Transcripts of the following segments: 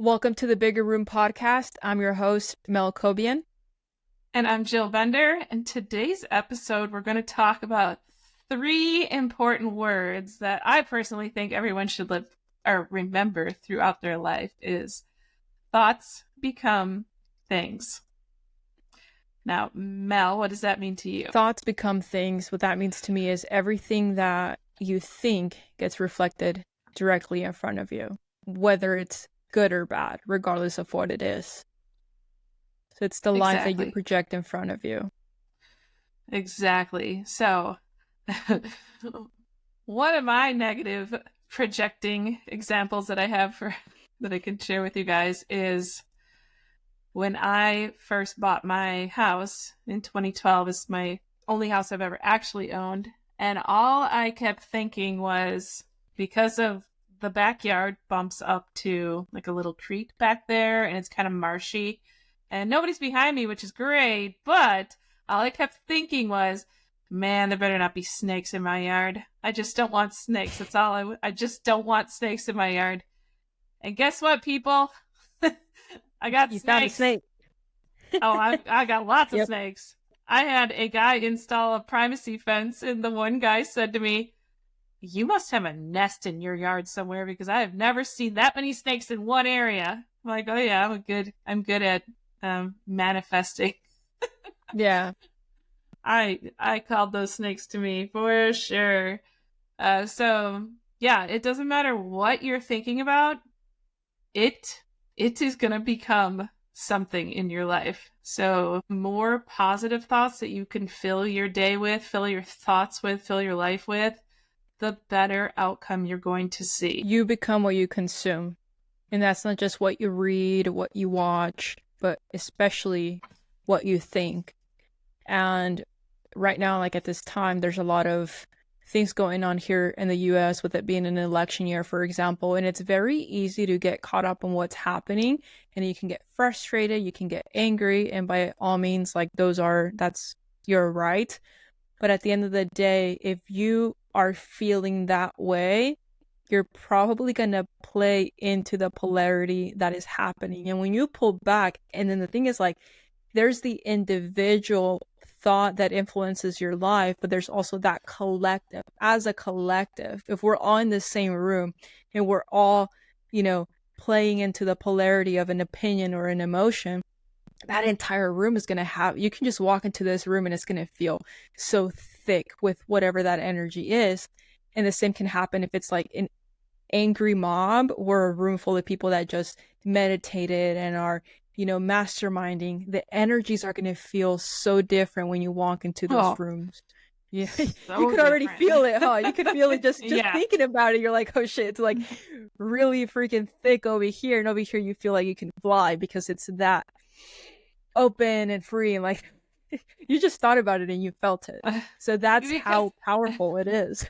Welcome to the Bigger Room podcast. I'm your host, Mel Cobian. And I'm Jill Bender. And today's episode, we're going to talk about 3 important words that I personally think everyone should live or remember throughout their life is thoughts become things. Now, Mel, what does that mean to you? Thoughts become things. What that means to me is everything that you think gets reflected directly in front of you, whether it's good or bad, regardless of what it is. So it's the life that you project in front of you. Exactly. So one of my negative projecting examples that I have that I can share with you guys is when I first bought my house in 2012. It's my only house I've ever actually owned. And all I kept thinking was, because of the backyard bumps up to like a little creek back there and it's kind of marshy and nobody's behind me, which is great. But all I kept thinking was, man, there better not be snakes in my yard. I just don't want snakes. That's all I just don't want snakes in my yard. And guess what, people? I got You snakes. found a snake. Oh, I got lots of Yep. snakes. I had a guy install a privacy fence, and the one guy said to me, "You must have a nest in your yard somewhere because I have never seen that many snakes in one area." I'm like, "Oh yeah, I'm good at manifesting." Yeah. I called those snakes to me for sure. So yeah, it doesn't matter what you're thinking about. It is gonna become something in your life. So more positive thoughts that you can fill your day with, fill your thoughts with, fill your life with, the better outcome you're going to see. You become what you consume. And that's not just what you read, what you watch, but especially what you think. And right now, like at this time, there's a lot of things going on here in the US with it being an election year, for example, and it's very easy to get caught up in what's happening, and you can get frustrated, you can get angry, and by all means, like that's your right. But at the end of the day, if you are feeling that way, you're probably going to play into the polarity that is happening. And when you pull back, and then the thing is, like, there's the individual thought that influences your life, but there's also that collective. As a collective, if we're all in the same room and we're all, playing into the polarity of an opinion or an emotion, that entire room is going to have, you can just walk into this room and it's going to feel so thick with whatever that energy is. And the same can happen if it's like an angry mob or a room full of people that just meditated and are masterminding. The energies are going to feel so different when you walk into those rooms. Yeah, so you could already feel it, huh? You could feel it just Yeah. thinking about it. You're like, oh shit, it's like really freaking thick over here, and over here you feel like you can fly because it's that open and free, and like you just thought about it and you felt it. So that's how powerful it is.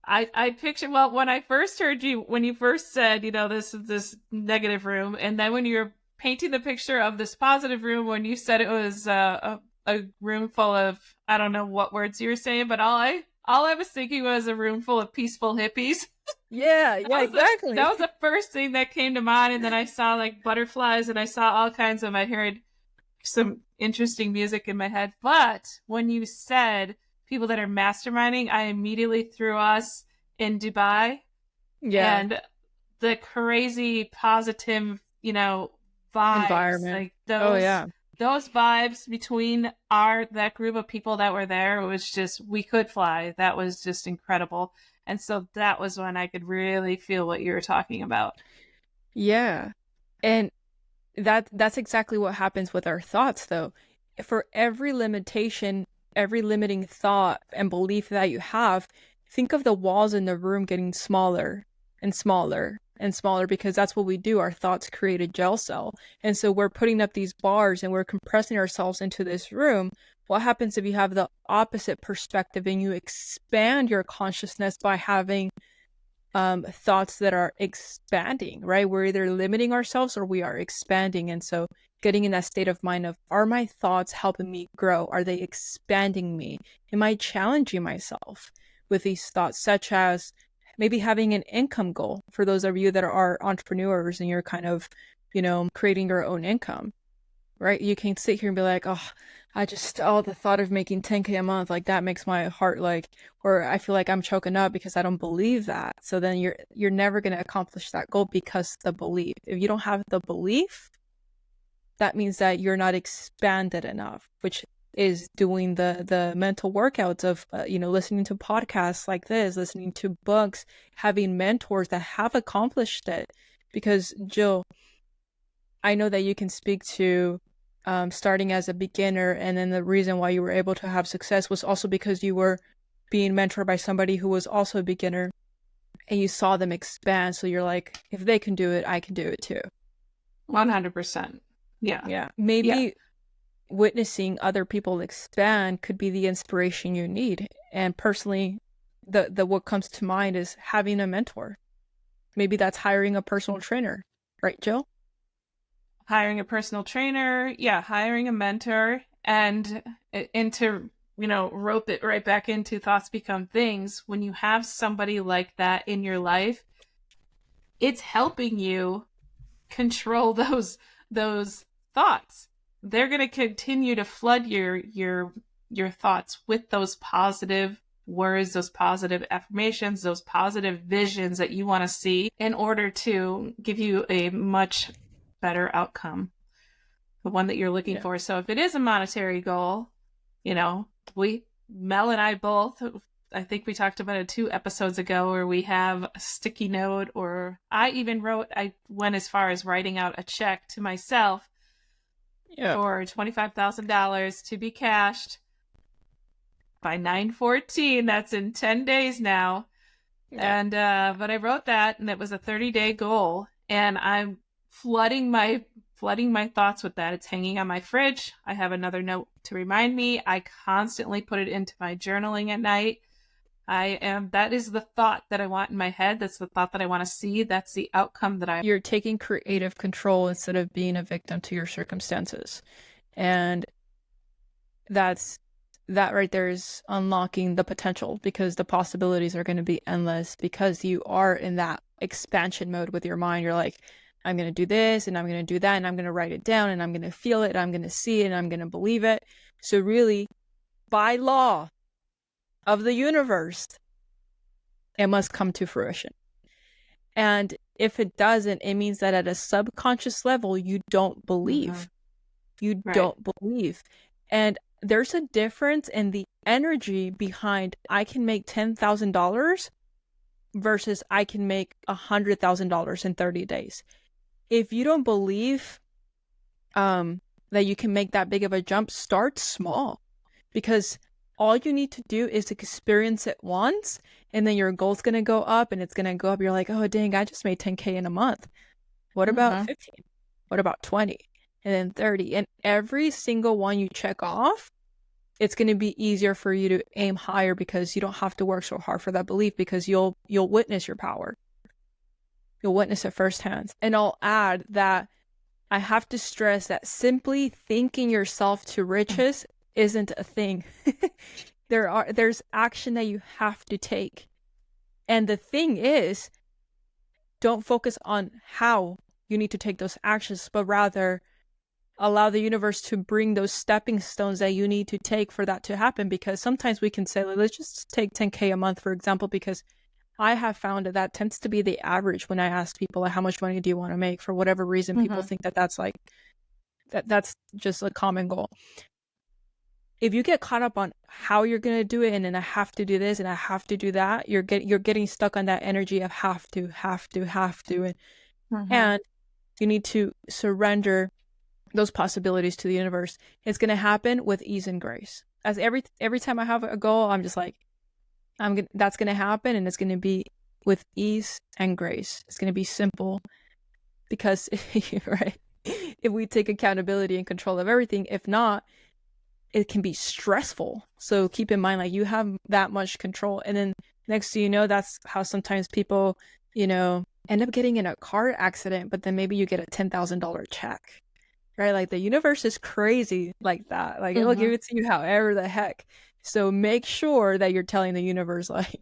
I picture, well, when I first heard you, when you first said, this negative room, and then when you were painting the picture of this positive room, when you said it was a room full of, I don't know what words you were saying, but all I was thinking was a room full of peaceful hippies. Yeah, exactly. That was the first thing that came to mind, and then I saw like butterflies, and I saw all kinds of, I heard some interesting music in my head. But when you said people that are masterminding, I immediately threw us in Dubai. Yeah. And the crazy positive, vibes. Environment. Like those vibes between that group of people that were there, it was just, we could fly. That was just incredible. And so that was when I could really feel what you were talking about. Yeah. And that's exactly what happens with our thoughts, though. For every limitation, every limiting thought and belief that you have, think of the walls in the room getting smaller and smaller and smaller, because that's what we do. Our thoughts create a gel cell. And so we're putting up these bars and we're compressing ourselves into this room. What happens if you have the opposite perspective and you expand your consciousness by having thoughts that are expanding, right? We're either limiting ourselves or we are expanding. And so getting in that state of mind of, are my thoughts helping me grow? Are they expanding me? Am I challenging myself with these thoughts, such as maybe having an income goal for those of you that are entrepreneurs and you're kind of creating your own income, right? You can sit here and be like, oh, the thought of making 10K a month, like that makes my heart or I feel like I'm choking up because I don't believe that. So then you're never going to accomplish that goal because the belief. If you don't have the belief, that means that you're not expanded enough, which is doing the mental workouts of listening to podcasts like this, listening to books, having mentors that have accomplished it. Because Jill, I know that you can speak to starting as a beginner, and then the reason why you were able to have success was also because you were being mentored by somebody who was also a beginner, and you saw them expand. So you're like, if they can do it, I can do it too. 100%. Yeah. Yeah. Maybe witnessing other people expand could be the inspiration you need. And personally, the what comes to mind is having a mentor. Maybe that's hiring a personal trainer, right, Jill? Hiring a personal trainer, hiring a mentor, and to rope it right back into thoughts become things. When you have somebody like that in your life, it's helping you control those thoughts. They're going to continue to flood your thoughts with those positive words, those positive affirmations, those positive visions that you want to see in order to give you a much better outcome, the one that you're looking for. So if it is a monetary goal, Mel and I both, I think we talked about it 2 episodes ago, where we have a sticky note, or I went as far as writing out a check to myself for $25,000 to be cashed by 9/14. That's in 10 days now. Yeah. And but I wrote that, and it was a 30-day goal, and I'm flooding my thoughts with that. It's hanging on my fridge. I have another note to remind me. I constantly put it into my journaling at night. That is the thought that I want in my head. That's the thought that I want to see. That's the outcome that You're taking creative control instead of being a victim to your circumstances. And that right there is unlocking the potential, because the possibilities are going to be endless, because you are in that expansion mode with your mind. You're like, I'm going to do this, and I'm going to do that, and I'm going to write it down, and I'm going to feel it, and I'm going to see it, and I'm going to believe it. So really, by law of the universe, it must come to fruition. And if it doesn't, it means that at a subconscious level, you don't believe. You don't believe. And there's a difference in the energy behind I can make $10,000 versus I can make $100,000 in 30 days. If you don't believe that you can make that big of a jump, start small, because all you need to do is experience it once, and then your goal's going to go up, and it's going to go up. You're like, oh, dang, I just made 10K in a month. What about 15? What about 20? And then 30. And every single one you check off, it's going to be easier for you to aim higher, because you don't have to work so hard for that belief, because you'll witness your power. You'll witness it firsthand. And I'll add that I have to stress that simply thinking yourself to riches isn't a thing. There's action that you have to take. And the thing is, don't focus on how you need to take those actions, but rather allow the universe to bring those stepping stones that you need to take for that to happen. Because sometimes we can say, let's just take 10K a month, for example, because I have found that tends to be the average when I ask people, like, how much money do you want to make? For whatever reason, people think that's like, that's just a common goal. If you get caught up on how you're going to do it, and then I have to do this and I have to do that, you're getting stuck on that energy of have to. And you need to surrender those possibilities to the universe. It's going to happen with ease and grace. As every time I have a goal, I'm just like, that's going to happen, and it's going to be with ease and grace. It's going to be simple, because right, if we take accountability and control of everything, if not, it can be stressful. So keep in mind, like, you have that much control. And then next thing you know, that's how sometimes people, end up getting in a car accident, but then maybe you get a $10,000 check, right? Like, the universe is crazy like that. Like, it'll give it to you however the heck. So make sure that you're telling the universe, like,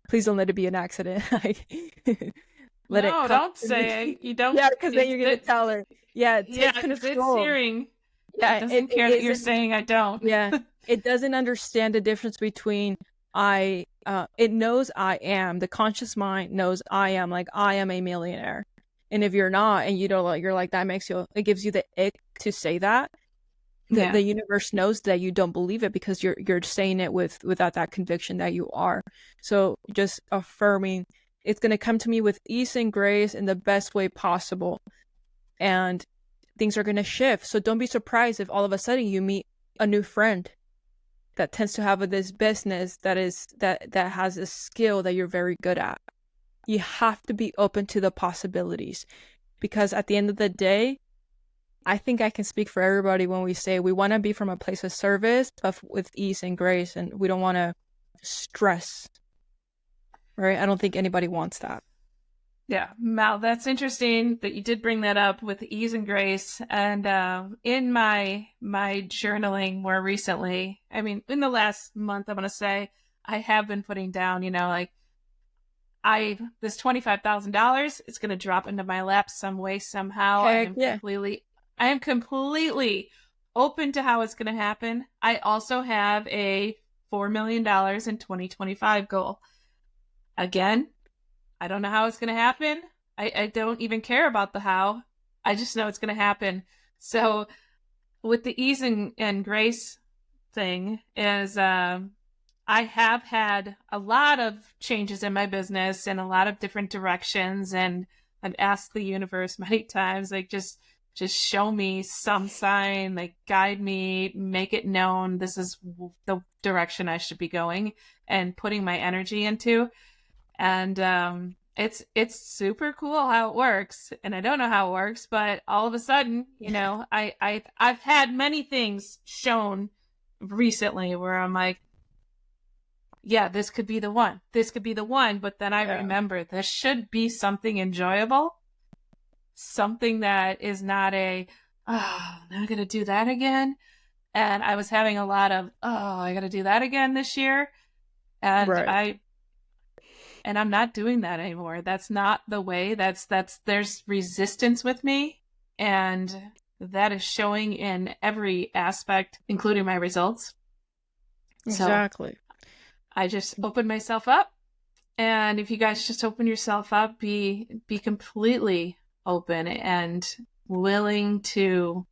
please don't let it be an accident. Like, Let it No, come don't to say me. it. You don't. Yeah, because then It's you're gonna tell her. Yeah, yeah, take because it's control. hearing. It Yeah, doesn't it care that you're isn't. saying I don't. Yeah, it doesn't understand the difference between it knows I am. The conscious mind knows I am, like I am a millionaire. And if you're not, and you don't, like, you're like, that makes you, it gives you the ick to say that. The Yeah. the universe knows that you don't believe it because you're saying it without that conviction that you are. So just affirming, it's gonna come to me with ease and grace in the best way possible, and things are gonna shift. So don't be surprised if all of a sudden you meet a new friend that tends to have this business that has a skill that you're very good at. You have to be open to the possibilities, because at the end of the day, I think I can speak for everybody when we say we want to be from a place of service, but with ease and grace, and we don't want to stress, right? I don't think anybody wants that. Yeah, Mal, that's interesting that you did bring that up with ease and grace. And in my journaling more recently, I mean, in the last month, I'm gonna say I have been putting down, like this $25,000, it's gonna drop into my lap some way somehow. Heck yeah. I am completely open to how it's gonna happen. I also have a $4 million in 2025 goal. Again, I don't know how it's going to happen. I don't even care about the how. I just know it's going to happen. So with the ease and grace thing is I have had a lot of changes in my business and a lot of different directions. And I've asked the universe many times, like, just show me some sign, like guide me, make it known this is the direction I should be going and putting my energy into. And it's super cool how it works, and I don't know how it works, but all of a sudden, I've had many things shown recently where I'm like, yeah, this could be the one, but then I remember this should be something enjoyable, something that is not I'm gonna do that again. And I was having a lot of, I gotta do that again this year, and Right. I'm not doing that anymore. That's not the way. There's resistance with me, and that is showing in every aspect, including my results. Exactly. So I just opened myself up, and if you guys just open yourself up, be completely open and willing to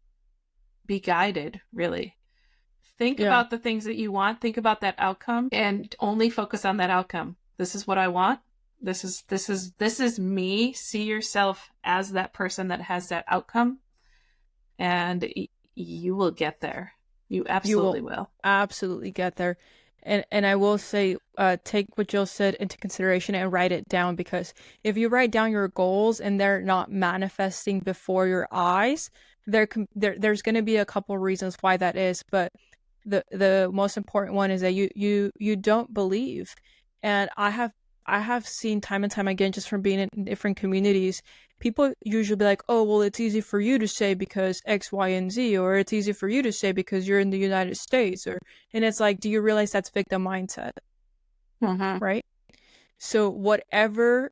be guided, really. Think Yeah. about the things that you want, think about that outcome, and only focus on that outcome. This is what I want. This is me. See yourself as that person that has that outcome, and you will get there. You You will absolutely will. absolutely get there. And I will say, take what Jill said into consideration and write it down, because if you write down your goals and they're not manifesting before your eyes, there's going to be a couple reasons why that is, but the most important one is that you don't believe. And I have seen time and time again, just from being in different communities, people usually be like, oh, well, it's easy for you to say because X, Y, and Z, or it's easy for you to say because you're in the United States, and it's like, do you realize that's victim mindset? Mm-hmm. Right? So whatever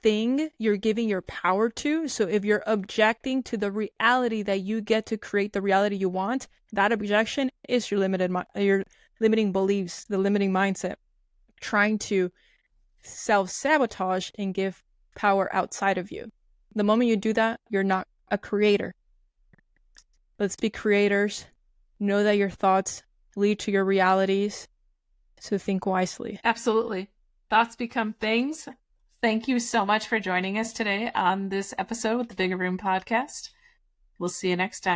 thing you're giving your power to, so if you're objecting to the reality that you get to create the reality you want, that objection is your limiting beliefs, the limiting mindset, trying to self-sabotage and give power outside of you. The moment you do that, you're not a creator. Let's be creators. Know that your thoughts lead to your realities, so think wisely. Absolutely. Thoughts become things. Thank you so much for joining us today on this episode with the Bigger Room podcast. We'll see you next time.